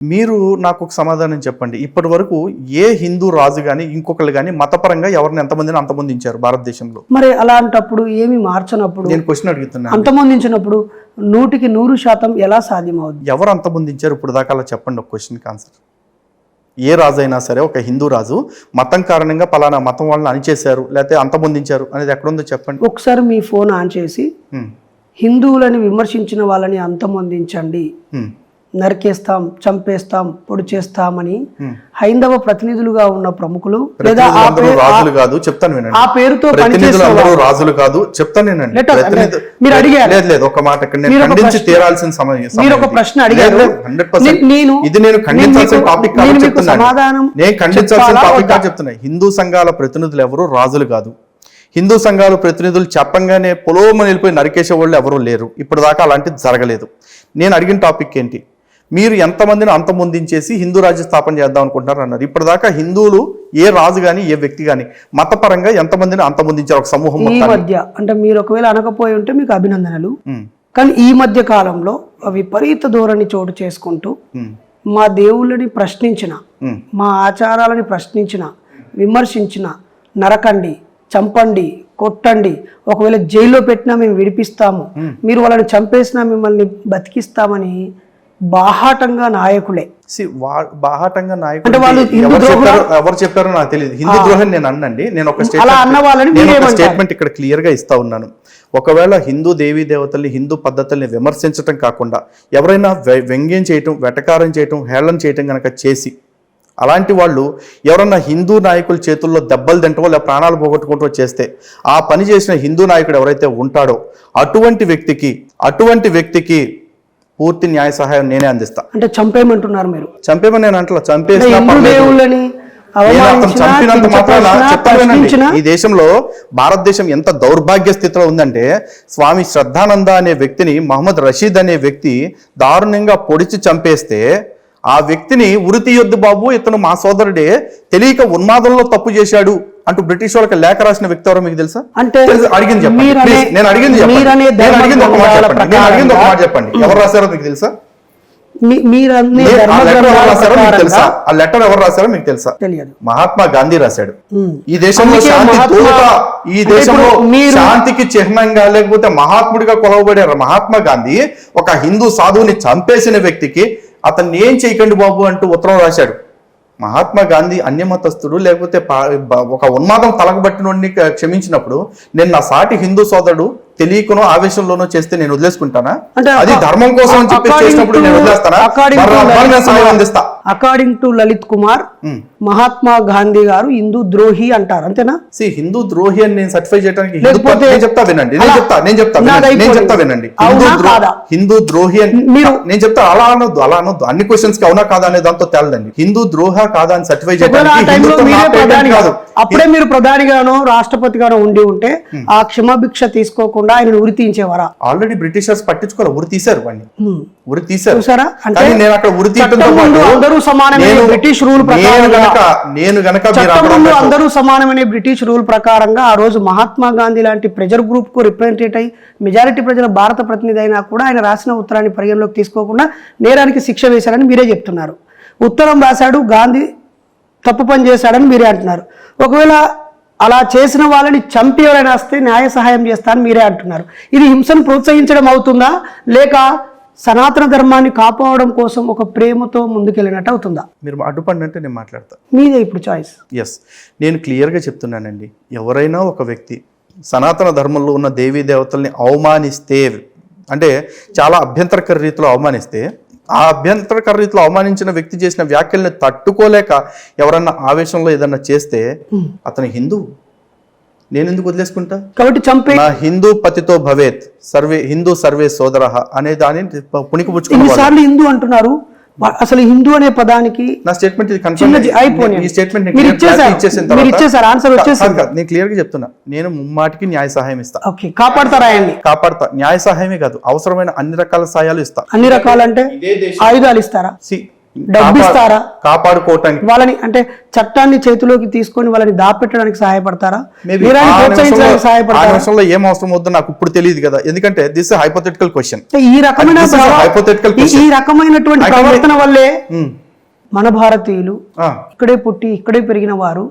మీరు నాకు ఒక సమాధానం చెప్పండి. ఇప్పటి వరకు ఏ హిందూ రాజు కానీ ఇంకొకళ్ళు కానీ మతపరంగా ఎవరిని ఎంతమందిని అంతమొందించారు భారతదేశంలో? మరి అలాంటప్పుడు ఏమి మార్చనప్పుడు, నేను క్వశ్చన్ అడుగుతున్నా, అంతమొందించినప్పుడు 100% ఎలా సాధ్యమవుతుంది? ఎవరు అంతమొందించారు ఇప్పుడు దాకా? అలా చెప్పండి ఒక క్వశ్చన్కి ఆన్సర్. ఏ రాజు అయినా సరే, ఒక హిందూ రాజు మతం కారణంగా పలానా మతం వాళ్ళని అణిచేశారు లేకపోతే అంతమొందించారు అనేది ఎక్కడుందో చెప్పండి. ఒకసారి మీ ఫోన్ ఆన్ చేసి హిందువులని విమర్శించిన వాళ్ళని అంతమొందించండి, నరికేస్తాం, చంపేస్తాం, పొడి చేస్తామని హైందవ ప్రతినిధులుగా ఉన్న ప్రముఖులు లేదా రాజులు కాదు చెప్తాను వినండి, ఆ పేరుతో రాజులు కాదు చెప్తాను వినండి. మీరు అడిగారు లేదు ఒక మాట ఇక్కడ నేను ఖండించి తీరాల్సిన సమయం. మీరు ఒక ప్రశ్న అడిగారు, 100% ఇది నేను ఖండించాల్సిన టాపిక్ కాదు చెప్తున్నాను. నేను ఖండించాల్సిన టాపిక్ కాదు చెప్తున్నా. హిందూ సంఘాల ప్రతినిధులు ఎవరు రాజులు కాదు. హిందూ సంఘాల ప్రతినిధులు చెప్పంగానే పొలోమని వెళ్ళిపోయి నరికేసే వాళ్ళు ఎవరూ లేరు. ఇప్పుడు దాకా అలాంటిది జరగలేదు. నేను అడిగిన టాపిక్ ఏంటి? మీరు ఎంతమందిని అంతమొందించేసి హిందూ రాజ్య స్థాపన చేద్దాం అనుకుంటున్నారు అన్నారు. ఇప్పటిదాకా హిందువులు ఏ రాజు కానీ ఏ వ్యక్తి కానీ మతపరంగా ఎంతమందిని అంతమొందించారు ఒక సమూహం ఈ మధ్య? అంటే మీరు ఒకవేళ అనకపోయి ఉంటే మీకు అభినందనలు. కానీ ఈ మధ్య కాలంలో విపరీత ధోరణి చోటు చేసుకుంటూ మా దేవుళ్ళని ప్రశ్నించిన, మా ఆచారాలని ప్రశ్నించిన, విమర్శించిన, నరకండి, చంపండి, కొట్టండి, ఒకవేళ జైల్లో పెట్టినా మేము విడిపిస్తాము, మీరు వాళ్ళని చంపేసినా మిమ్మల్ని బతికిస్తామని బాహాటంగా నాయకులే. బాహాటంగా నాయకులు అంటే వాళ్ళు ఎవరు చెప్పారో నాకు తెలియదు. హిందూ ద్రోహం నేను అన్నండి. నేను ఒక స్టేట్మెంట్ ఇక్కడ క్లియర్ గా ఇస్తా ఉన్నాను. ఒకవేళ హిందూ దేవీ దేవతల్ని, హిందూ పద్ధతుల్ని విమర్శించటం కాకుండా ఎవరైనా వ్యంగ్యం చేయటం, వెటకారం చేయటం, హేళన చేయటం కనుక చేసి అలాంటి వాళ్ళు ఎవరన్నా హిందూ నాయకుల చేతుల్లో దెబ్బలు తింటవో లేదా ప్రాణాలు పోగొట్టుకుంటూ చేస్తే ఆ పని చేసిన హిందూ నాయకుడు ఎవరైతే ఉంటాడో అటువంటి వ్యక్తికి పూర్తి న్యాయ సహాయం నేనే అందిస్తా. అంటే చంపేయమంటున్నారు మీరు? చంపేమని నేను అంటలా, చంపినంత మాత్రాన చెప్తాను. ఈ దేశంలో భారతదేశం ఎంత దౌర్భాగ్య స్థితిలో ఉందంటే, స్వామి శ్రద్ధానంద అనే వ్యక్తిని మహమ్మద్ రషీద్ అనే వ్యక్తి దారుణంగా పొడిచి చంపేస్తే ఆ వ్యక్తిని ఉరి తీయొద్దు బాబు, ఇతను మా సోదరుడే, తెలియక ఉన్మాదంలో తప్పు చేశాడు అంటూ బ్రిటిష్ వాళ్ళకి లేఖ రాసిన వ్యక్తి ఎవరో మీకు తెలుసా? అంటే అడిగింది చెప్పండి. నేను అడిగింది ఒక మాట చెప్పండి. ఎవరు రాశారో మీకు తెలుసా? ఆ లెటర్ ఎవరు రాశారో మీకు తెలుసా? మహాత్మా గాంధీ రాశాడు. ఈ దేశంలో శాంతికి చిహ్నంగా లేకపోతే మహాత్ముడిగా కొలవబడే మహాత్మా గాంధీ ఒక హిందూ సాధువుని చంపేసిన వ్యక్తికి అతన్ని ఏం చేయకండి బాబు అంటూ ఉత్తరం రాశాడు. మహాత్మా గాంధీ అన్యమతస్థుడు లేకపోతే ఒక ఉన్మాదం తలకబట్టినోడిని క్షమించినప్పుడు నేను నా సాటి హిందూ సోదరుడు తెలియకనో ఆవేశంలోనో చేస్తే నేను వదిలేసుకుంటానా? అది ధర్మం కోసం అని చెప్పి చేసినప్పుడు నేను వదిలేస్తానా? అకార్డింగ్ టు లలిత్ కుమార్, మహాత్మా గాంధీ గారు హిందూ ద్రోహి అంటారు, అంతేనా? హిందూ ద్రోహి అని నేను సర్టిఫై చేయడానికి చెప్తా వినండి. హిందూ ద్రోహి అని నేను చెప్తా. అలా అనొద్దు. అన్ని క్వశ్చన్స్ కి అవునా కాదా అనే దాంతో తేలదండి. హిందూ ద్రోహ కాదా అని సర్టిఫై చేయడానికి అప్పుడే మీరు ప్రధానిగానో రాష్ట్రపతిగానో ఉండి ఉంటే ఆ క్షమాభిక్ష తీసుకోకుండా ఆయన ఉరి తీయించేవారా? ఆల్రెడీ బ్రిటిషర్స్ పట్టించుకోవాలి, ఉరి తీశారు వాడిని, ఉరి తీశారు. నేను అక్కడ ఉరి అందరూ సమానమైన బ్రిటిష్ రూల్ అందరూ సమానమైన బ్రిటిష్ రూల్ ప్రకారంగా ఆ రోజు మహాత్మా గాంధీ లాంటి ప్రెజర్ గ్రూప్ కు రిప్రజెంటేట్ అయ్యి మెజారిటీ ప్రజల భారత ప్రతినిధి అయినా కూడా ఆయన రాసిన ఉత్తరాన్ని పరిగణలోకి తీసుకోకుండా నేరానికి శిక్ష వేశారని మీరే చెప్తున్నారు. ఉత్తరం రాశాడు, గాంధీ తప్పు పని చేశాడని మీరే అంటున్నారు. ఒకవేళ అలా చేసిన వాళ్ళని చంపి ఎవరైనా వస్తే న్యాయ సహాయం చేస్తానని మీరే అంటున్నారు. ఇది హింసను ప్రోత్సహించడం అవుతుందా, లేక సనాతన ధర్మాన్ని కాపాడడం కోసం ఒక ప్రేమతో ముందుకెళ్ళినట్టు అవుతుందా? మీరు అడ్డుపడి అంటే నేను మాట్లాడతా, మీదే ఇప్పుడు చాయిస్. ఎస్, నేను క్లియర్గా చెప్తున్నానండి. ఎవరైనా ఒక వ్యక్తి సనాతన ధర్మంలో ఉన్న దేవీ దేవతల్ని అవమానిస్తే, అంటే చాలా అభ్యంతరకర రీతిలో అవమానిస్తే, ఆ అభ్యంతరకర రీతిలో అవమానించిన వ్యక్తి చేసిన వ్యాఖ్యల్ని తట్టుకోలేక ఎవరన్నా ఆవేశంలో ఏదన్నా చేస్తే అతని హిందూ, నేను ఎందుకు వదిలేసుకుంటా? కాబట్టి చంపే నా హిందూ పతితో భవేత్ సర్వే హిందూ సర్వే సోదరః అనే దాన్ని పుణికిపుచ్చుకున్నారు. హిందూ అంటున్నారు, అసలు హిందూ అనే పదానికి నా స్టేట్మెంట్ నేను క్లియర్ గా చెప్తున్నా. నేను ముమ్మాటికి న్యాయ సహాయం ఇస్తా. కాపాడతా. న్యాయ సహాయమే కాదు, అవసరమైన అన్ని రకాల సహాయాలు ఇస్తా. అన్ని రకాలంటే ఆయుధాలు ఇస్తారా? డబ్బిస్తారా కాపాడుకోవటానికి వాళ్ళని, అంటే చట్టాన్ని చేతిలోకి తీసుకొని వాళ్ళని దాపెట్టడానికి సహాయపడతారా, Maybe వీరాన్ని ప్రోత్సహించడానికి ఆ సహాయపడతారా? నిమిషంలో ఏం అవసరం వద్దో నాకు ఇప్పుడు తెలియదు కదా, ఎందుకంటే దిస్ హైపోథెటికల్ క్వశ్చన్. ఈ రకమైన ఈ రకమైనటువంటి ప్రవర్తన వల్లే మన భారతీయులు ఇక్కడే పుట్టి ఇక్కడే పెరిగిన వారు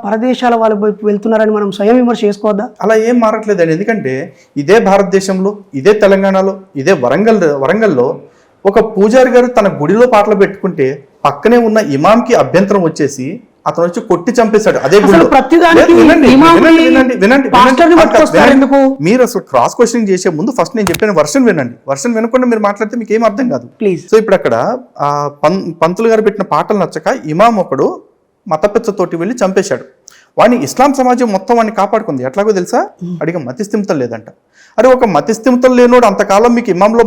పరదేశాల వాళ్ళ వైపు వెళ్తున్నారని మనం స్వయం విమర్శ చేసుకోవద్దా? అలా ఏం మారట్లేదండి, ఎందుకంటే ఇదే భారతదేశంలో, ఇదే తెలంగాణలో, ఇదే వరంగల్లో ఒక పూజారి గారు తన గుడిలో పాటలు పెట్టుకుంటే పక్కనే ఉన్న ఇమాంకి అభ్యంతరం వచ్చేసి అతను వచ్చి కొట్టి చంపేశాడు అదే గుడిలో. మీరు అసలు క్రాస్ క్వశ్చన్ చేసే ముందు ఫస్ట్ నేను చెప్పిన వర్షన్ వినండి. వర్షన్ వినకుండా మీరు మాట్లాడితే మీకు ఏం అర్థం కాదు. సో ఇప్పుడు అక్కడ పంతులు గారు పెట్టిన పాటలు నచ్చక ఇమాం ఒకడు మతపెచ్చతోటి వెళ్ళి చంపేశాడు. వాడిని ఇస్లాం సమాజం మొత్తం వాడిని కాపాడుకుంది. ఎట్లాగో తెలుసా? అడిగ మతిస్థిమితం లేదంట. అరే ఒక మతిస్థిమితం లేనోడు అంతకాలం మీకు ఇమాంలో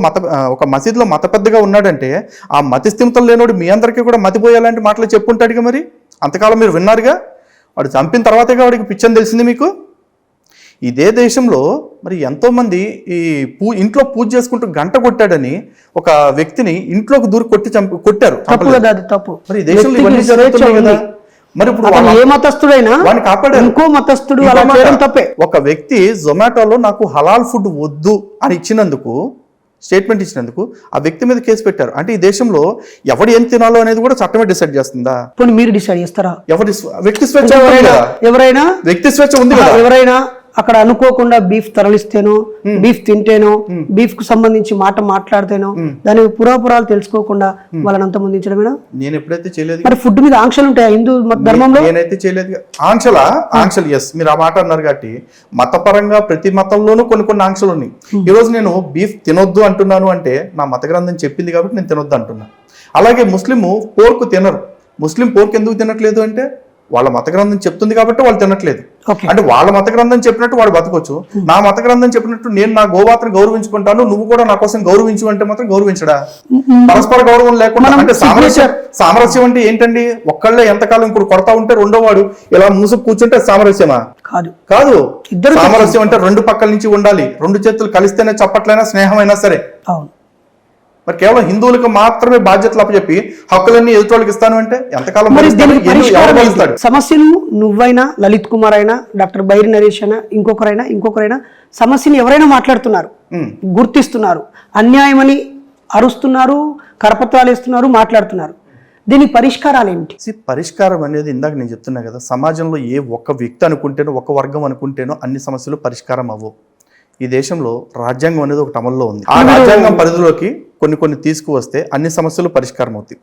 ఒక మసీదులో మత పెద్దగా ఉన్నాడంటే ఆ మతిస్థిమితం లేనోడు మీ అందరికీ కూడా మతిపోయాలంటే మాటలు చెప్పుంటాడుగా. మరి అంతకాలం మీరు విన్నారుగా. వాడు చంపిన తర్వాతగా వాడికి పిచ్చని తెలిసింది మీకు. ఇదే దేశంలో మరి ఎంతోమంది ఈ ఇంట్లో పూజ చేసుకుంటూ గంట కొట్టాడని ఒక వ్యక్తిని ఇంట్లోకి దూరి కొట్టారు. మరి ఈ దేశంలో ఇవన్నీ జరుగుతున్నాయి కదా. మరి ఇప్పుడు ఏ మతస్థుడైనా వాడిని కాపాడారు. ఇంకో మతస్థుడు అలా చేయడం తప్పే. ఒక వ్యక్తి జొమాటోలో నాకు హలాల్ ఫుడ్ వద్దు అని ఇచ్చినందుకు, స్టేట్మెంట్ ఇచ్చినందుకు ఆ వ్యక్తి మీద కేసు పెట్టారు. అంటే ఈ దేశంలో ఎవడు ఏం తినాలో అనేది కూడా చట్టమే డిసైడ్ చేస్తుందా? మీరు డిసైడ్ చేస్తారా? వ్యక్తి స్వేచ్ఛ ఎవరైనా వ్యక్తి స్వేచ్ఛ ఉంది కదా. ఎవరైనా అక్కడ అనుకోకుండా బీఫ్ తరలిస్తేనో, బీఫ్ తింటేనో, బీఫ్ కు సంబంధించి మాట్లాడితేనో దాని పురాపురాలు తెలుసుకోకుండా వాళ్ళని అంతమొందించడమేనా? నేను ఎప్పుడైతే చేయలేదు. మరి ఫుడ్ మీద ఆంక్షలు ఉంటాయా హిందూ ధర్మంలో? నేనైతే చేయలేదు. ఆంక్షలు ఎస్, మీరు ఆ మాట అన్నారు కాబట్టి మతపరంగా ప్రతి మతంలోనూ కొన్ని ఆంక్షలు ఉన్నాయి. ఈ రోజు నేను బీఫ్ తినొద్దు అంటున్నాను అంటే నా మత గ్రంథం చెప్పింది కాబట్టి నేను తినొద్దు అంటున్నా. అలాగే ముస్లిము పోర్కు తినరు. ముస్లిం పోర్క్ ఎందుకు తినట్లేదు అంటే వాళ్ళ మత గ్రంథం చెప్తుంది కాబట్టి వాళ్ళు తినట్లేదు. అంటే వాళ్ళ మత గ్రంథం చెప్పినట్టు వాడు బతకొచ్చు. నా మత గ్రంథం చెప్పినట్టు నేను నా గోమాతను గౌరవించుకుంటాను, నువ్వు కూడా నా కోసం గౌరవించు అంటే మాత్రం గౌరవించడా? పరస్పర గౌరవం లేకుండా అంటే సామరస్యం అంటే ఏంటండి? ఒక్కళ్ళే ఎంతకాలం ఇంకోటి కొడతా ఉంటే రెండో వాడు ఇలా మూసుకు కూర్చుంటే సామరస్యమా? కాదు. సామరస్యం అంటే రెండు పక్కల నుంచి ఉండాలి. రెండు చేతులు కలిస్తేనే చప్పట్లైనా స్నేహమైనా సరే. మరి కేవలం హిందువులకు మాత్రమే బాధ్యతలు అప్పచెప్పి హక్కులన్నీ ఎదుటోళ్ళకి ఇస్తాను అంటే ఎంతకాలం సమస్యను నువ్వైనా, లలిత్ కుమార్ అయినా, డాక్టర్ బైరి నరేష్ అయినా, ఇంకొకరైనా సమస్యని ఎవరైనా మాట్లాడుతున్నారు, గుర్తిస్తున్నారు, అన్యాయమని అరుస్తున్నారు, కరపత్రాలు ఇస్తున్నారు, మాట్లాడుతున్నారు. దీని పరిష్కారాలు ఏమిటి? పరిష్కారం అనేది ఇందాక నేను చెప్తున్నా కదా, సమాజంలో ఏ ఒక్క వ్యక్తి అనుకుంటేనో, ఒక్క వర్గం అనుకుంటేనో అన్ని సమస్యలు పరిష్కారం అవ్వవు. ఈ దేశంలో రాజ్యాంగం అనేది ఒకటి అమల్లో ఉంది. ఆ రాజ్యాంగం పరిధిలోకి కొన్ని తీసుకువస్తే అన్ని సమస్యలు పరిష్కారం అవుతాయి.